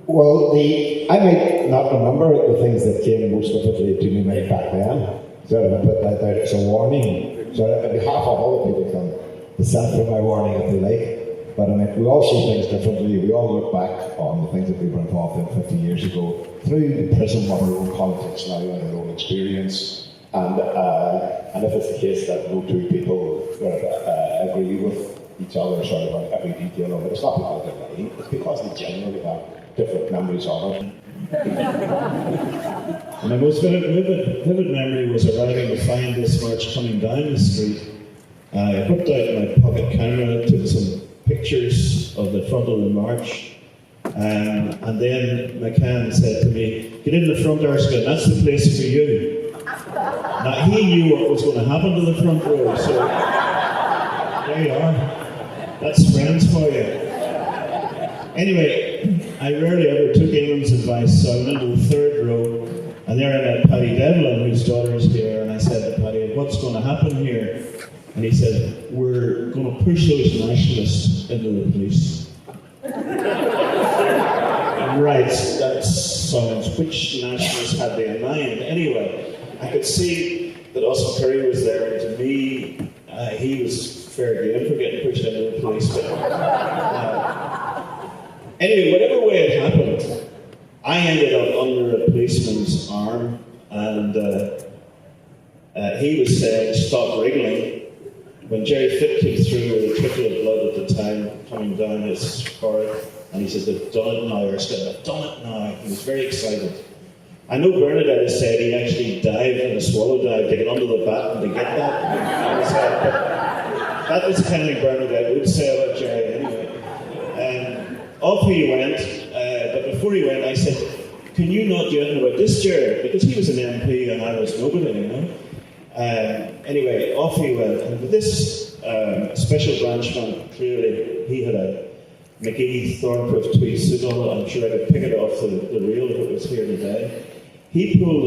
Well, I might not remember the things that came most vividly to me right back then. So I put that out as a warning. So on behalf of all the people can dissent from my warning if they like. But I mean, we all see things differently. We all look back on the things that we were involved in 50 years ago through the prism of our own context now and our own experience. And if it's the case that no two people agree with each other sort of on every detail of it, it's not because they're lying, it's because they genuinely have different memories of it. My most vivid memory was arriving to find this march coming down the street. I whipped out my pocket camera, took some pictures of the front of the march, and then McCann said to me, "Get in the front, Erskine, that's the place for you." Now, he knew what was going to happen to the front row, so there you are. That's friends for you. Anyway, I rarely ever took anyone's advice, so I went into the third row, and there I met Paddy Devlin, whose daughter is here, and I said to Paddy, "What's going to happen here?" And he said, "We're going to push those nationalists into the police." Right, that sounds, which nationalists had they in mind? Anyway, I could see that Austin Curry was there, and to me, he was fair game for getting pushed into the police. But, anyway, whatever way it happened, I ended up under a policeman's arm, and he was saying, "Stop wriggling." When Jerry Fitt came through with a trickle of blood at the time coming down his forehead, and he says, "They've done it now," Erskine, "They've done it now." He was very excited. I know Bernadette has said he actually dived in a swallow dive to get under the baton to get that. That was the kind of thing Bernadette would say about Jerry anyway. Off he went, but before he went, I said, "Can you not do anything about this, Jerry?" Because he was an MP and I was nobody, you know. Anyway, off he went, and with this special branchman, clearly he had a McGee Thorncliffe tweed suit on it. I'm sure I could pick it off the reel if it was here today. He pulled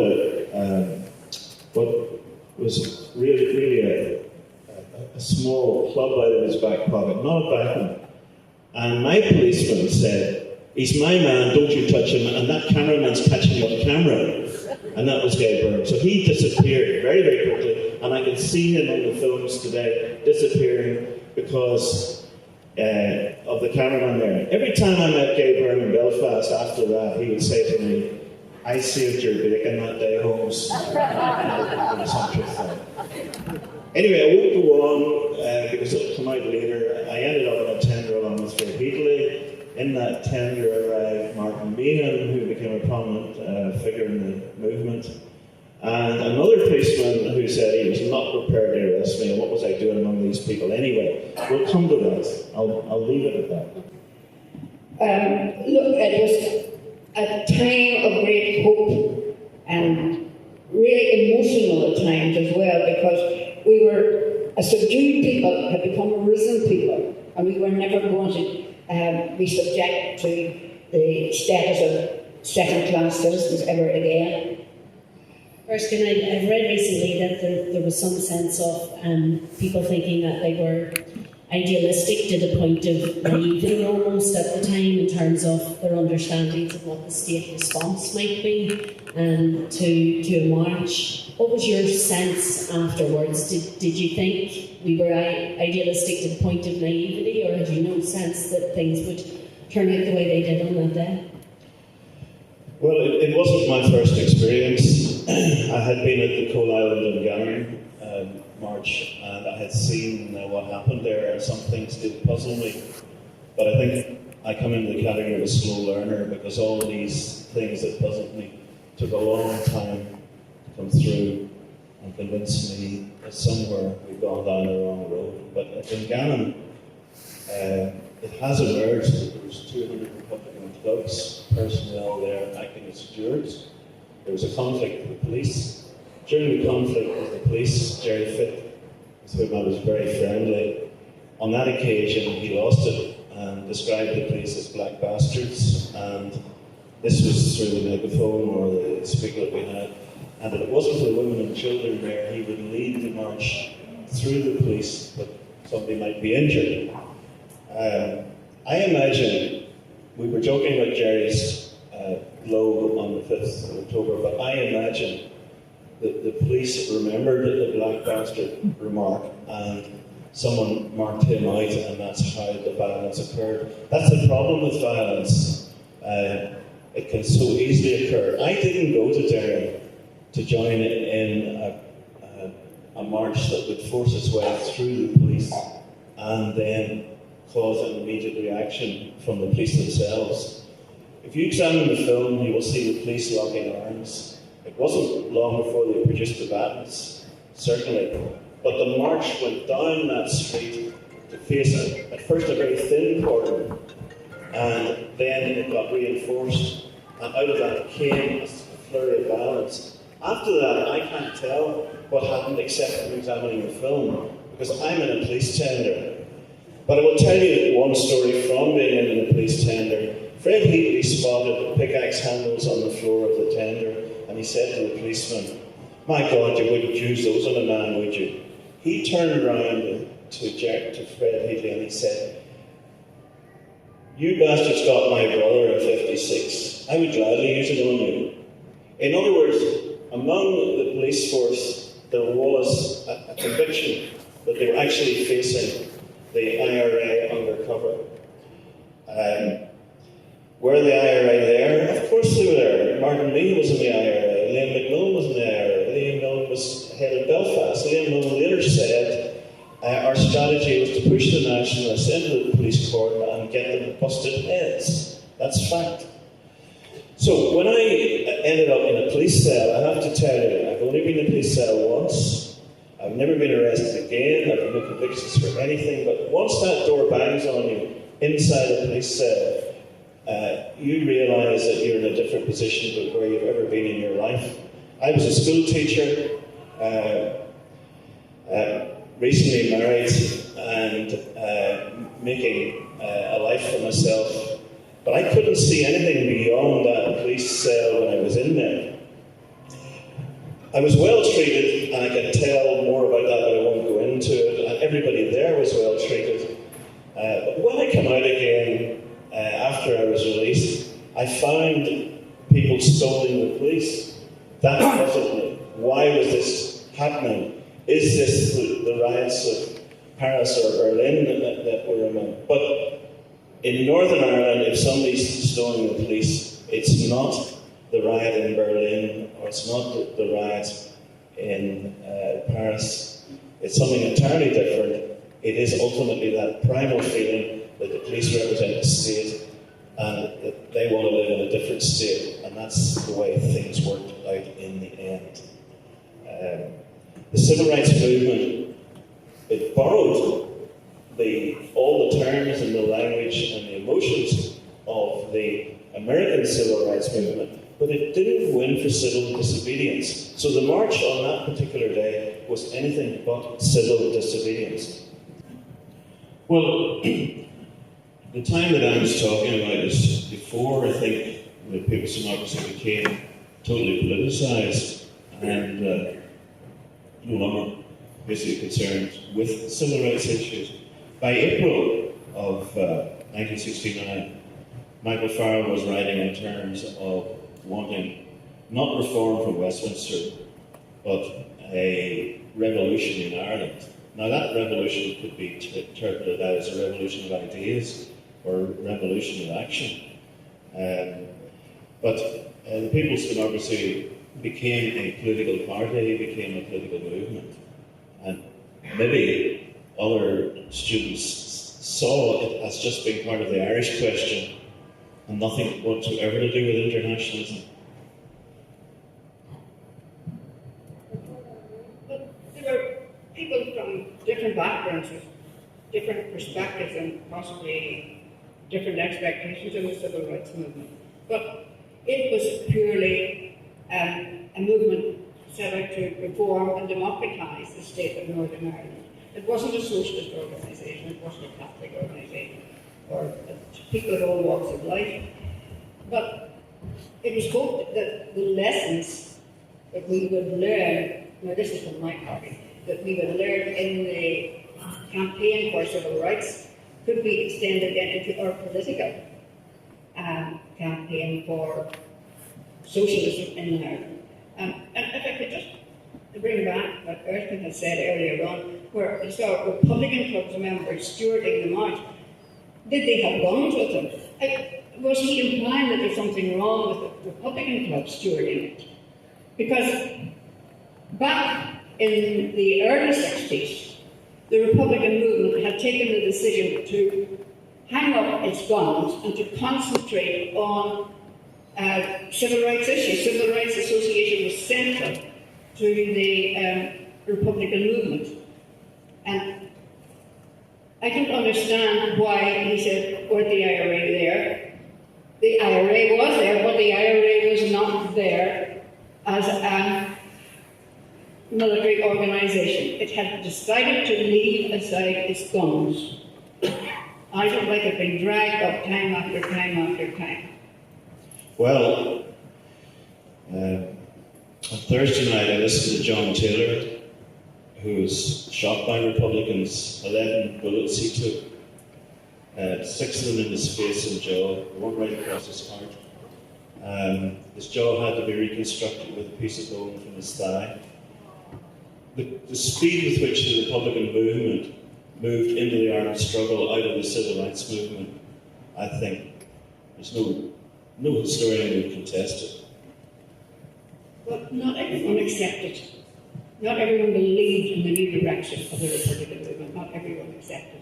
what was really a small club out of his back pocket, not a baton. And my policeman said, "He's my man, don't you touch him, and that cameraman's catching him on camera." And that was Gay Byrne. So he disappeared very, very quickly, and I can see him on the films today disappearing because of the cameraman there. Every time I met Gay Byrne in Belfast after that, he would say to me, "I saved your bacon that day, Holmes." Anyway, I won't go on because it'll come out later. I ended up in a tender along with Phil Heatley. In that tender arrived Martin Meehan, who became a prominent figure in the movement, and another policeman who said he was not prepared to arrest me, and what was I doing among these people anyway? We'll come to that. I'll leave it at that. Look, it was a time of great hope and really emotional at times as well, because we were a subdued people, had become a risen people, and we were never going to be subject to the status of second-class citizens ever again. Erskine, I've read recently that there was some sense of people thinking that they were idealistic to the point of naivety almost at the time in terms of their understandings of what the state response might be to a march. What was your sense afterwards? Did you think we were idealistic to the point of naivety, or had you no sense that things would turn out the way they did on that day? Well, it wasn't my first experience. I had been at the Coal Island and Gannon march, and I had seen what happened there, and some things did puzzle me. But I think I come into the category of a slow learner, because all of these things that puzzled me took a long time to come through and convince me that somewhere we've gone down the wrong road. But in Gannon, it has emerged that there was 200 Republican clubs, personnel there acting as stewards. There was a conflict with the police. During the conflict with the police, Jerry Fitt, with whom I was very friendly, on that occasion he lost it and described the police as black bastards, and this was through the megaphone or the speaker that we had, and if it wasn't for the women and children there, he would lead the march through the police, but somebody might be injured. I imagine we were joking about Jerry's glow on the 5th of October, but I imagine that the police remembered the black bastard remark and someone marked him out, and that's how the violence occurred. That's the problem with violence. It can so easily occur. I didn't go to Derry to join in a march that would force its way through the police and then cause an immediate reaction from the police themselves. If you examine the film, you will see the police locking arms. It wasn't long before they produced the batons, certainly. But the march went down that street to face, at first, a very thin cordon, and then it got reinforced, and out of that came a flurry of violence. After that, I can't tell what happened except from examining the film, because I'm in a police tender. But I will tell you one story from being in a police tender. Fred Heatley spotted pickaxe handles on the floor of the tender, and he said to the policeman, "My God, you wouldn't use those on a man, would you?" He turned around to Fred Heatley and he said, "You bastards got my brother in 56. I would gladly use it on you." In other words, among the police force, there was a conviction that they were actually facing the IRA undercover. Were the IRA there? Of course they were there. Martin Lee was in the IRA. Liam McMillan was in the IRA. Liam McMillan was head of Belfast. Liam McMillan later said, our strategy was to push the nationalists into the police cordon and get them busted heads. That's fact. So when I ended up in a police cell, I have to tell you, I've only been in a police cell once. I've never been arrested again. I've no convictions for anything. But once that door bangs on you inside a police cell, you realise that you're in a different position to where you've ever been in your life. I was a school teacher, recently married, and making a life for myself. But I couldn't see anything beyond that police cell when I was in there. I was well treated, and I can tell more about that, but I won't go into it. And everybody there was well treated. But when I come out again, after I was released, I found people scolding the police. That puzzled me. Why was this happening? Is this the riots of Paris or Berlin that were among? But in Northern Ireland, if somebody's stoning the police, it's not the riot in Berlin, or it's not the riot in Paris. It's something entirely different. It is ultimately that primal feeling that the police represent the state and that they want to live in a different state, and that's the way things worked out in the end. The civil rights movement, it borrowed all the terms and the language and the emotions of the American civil rights movement, but it didn't win for civil disobedience. So the march on that particular day was anything but civil disobedience. Well, the time that I was talking about is before, I think, the People's Democracy became totally politicized and no longer basically concerned with civil rights issues. By April of 1969, Michael Farrell was writing in terms of wanting not reform from Westminster, but a revolution in Ireland. Now that revolution could be interpreted as a revolution of ideas or a revolution of action. But the People's Democracy became a political party, became a political movement. And maybe other students saw it as just being part of the Irish question and nothing whatsoever to do with internationalism. But there were people from different backgrounds with different perspectives and possibly different expectations of the civil rights movement. But it was purely a movement set out to reform and democratise the state of Northern Ireland. It wasn't a socialist organisation, it wasn't a Catholic organisation, or people of all walks of life. But it was hoped that the lessons that we would learn, now this is from my party, that we would learn in the campaign for civil rights could be extended then into our political campaign for socialism in Ireland. And if I could just bring back what Erskine had said earlier on, where they saw Republican club's members stewarding the march. Did they have guns with them? Was he implying that there's something wrong with the Republican club stewarding it? Because back in the early 60s, the Republican movement had taken the decision to hang up its guns and to concentrate on civil rights issues. Civil Rights Association was central to the Republican movement. And I don't understand why he said, weren't the IRA there? The IRA was there, but the IRA was not there as a military organization. It had decided to leave aside its guns. I don't like it being dragged up time after time after time. Well, on Thursday night I listened to John Taylor, who was shot by Republicans. 11 bullets he took, 6 of them in his face and jaw, one right across his heart. His jaw had to be reconstructed with a piece of bone from his thigh. The speed with which the Republican movement moved into the armed struggle out of the civil rights movement, I think there's no historian who would contest it. But not everyone accepted. Not everyone believed in the new direction of the Republican movement. Not everyone accepted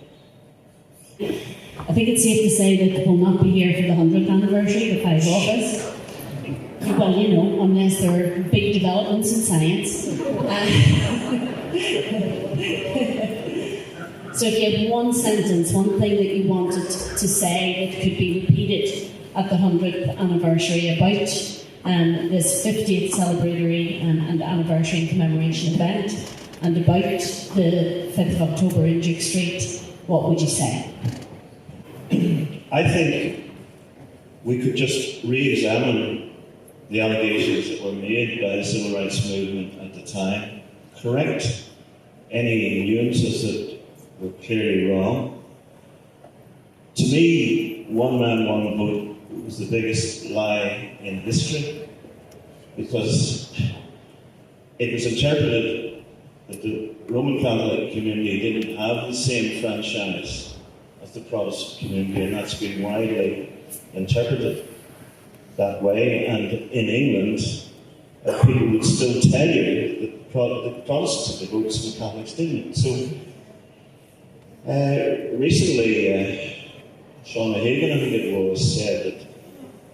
it. I think it's safe to say that we'll not be here for the 100th anniversary, the 5 of us. Well, you know, unless there are big developments in science. So if you had one sentence, one thing that you wanted to say that could be repeated at the 100th anniversary about this 50th celebratory and anniversary and commemoration event, and about the 5th of October in Duke Street, what would you say? I think we could just re-examine the allegations that were made by the civil rights movement at the time, correct any nuances that were clearly wrong. To me, one man, one vote was the biggest lie in history, because it was interpreted that the Roman Catholic community didn't have the same franchise as the Protestant community, and that's been widely interpreted that way. And in England, people would still tell you that the Protestants had the votes and the Catholics didn't. So recently, Sean O'Hagan, I think it was, said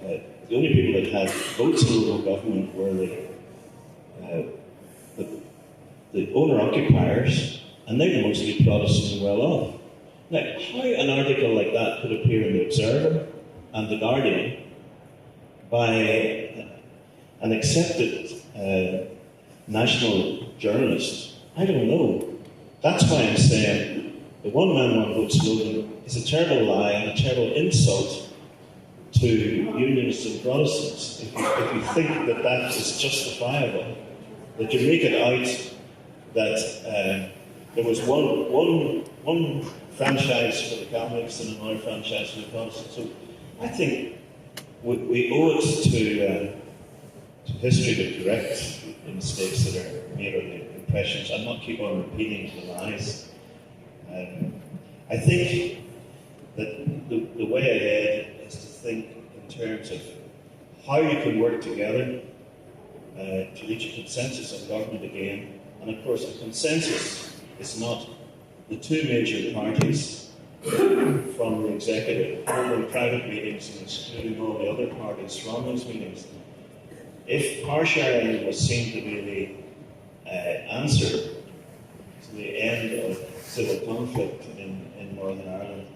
that the only people that had votes in local government were the owner-occupiers, and they were mostly Protestant and well-off. Now, how an article like that could appear in the Observer and the Guardian by an accepted national journalist, I don't know. That's why I'm saying the one man, one vote slogan is a terrible lie and a terrible insult to Unionists and Protestants. If you think that that is justifiable, that you make it out that there was one franchise for the Catholics and another franchise for the Protestants. So I think we owe it to history to correct the mistakes that are made or the impressions and not keep on repeating the lies. I think that the way ahead is to think in terms of how you can work together to reach a consensus on government again. And of course, a consensus is not the two major parties from the executive holding private meetings and excluding all the other parties from those meetings. If power sharing was seen to be the answer to the end of civil conflict in Northern Ireland,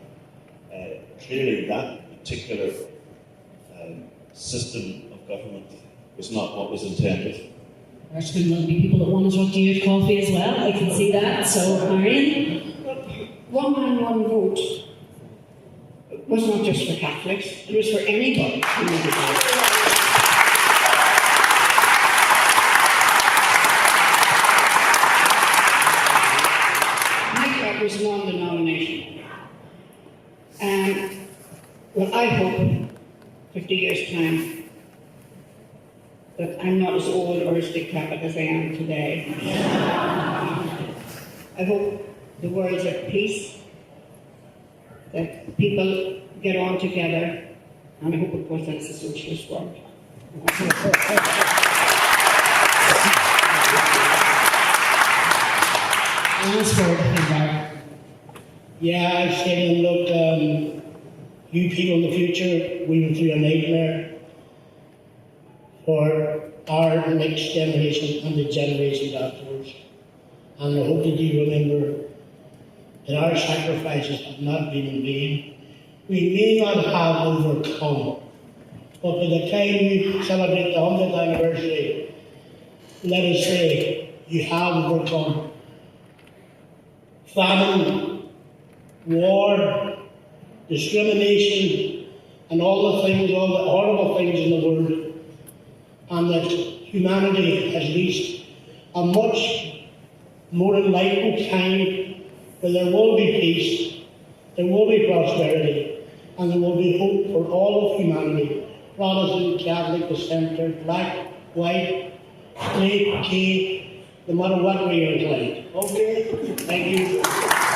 clearly that particular system of government was not what was intended. There's going to be people that want to talk to you at coffee as well, I can see that. So, Marion? One man, one vote was not just for Catholics, it was for anybody. My club was non-denominational. Well, I hope 50 years that I'm not as old or as decrepit as I am today. I hope the world's at peace, that people get on together, and I hope, of course, that's the socialist world. Yeah, I said to them, look, you people in the future, we went through a nightmare for our next generation and the generations afterwards. And I hope that you remember that our sacrifices have not been in vain. We may not have overcome, but by the time we celebrate the 100th anniversary, let us say you have overcome famine, war, discrimination, and all the things, all the horrible things in the world, and that humanity has reached a much more enlightened time where there will be peace, there will be prosperity, and there will be hope for all of humanity, Protestant, Catholic, dissenter, black, white, straight, gay, no matter what way you're inclined. Okay? Thank you.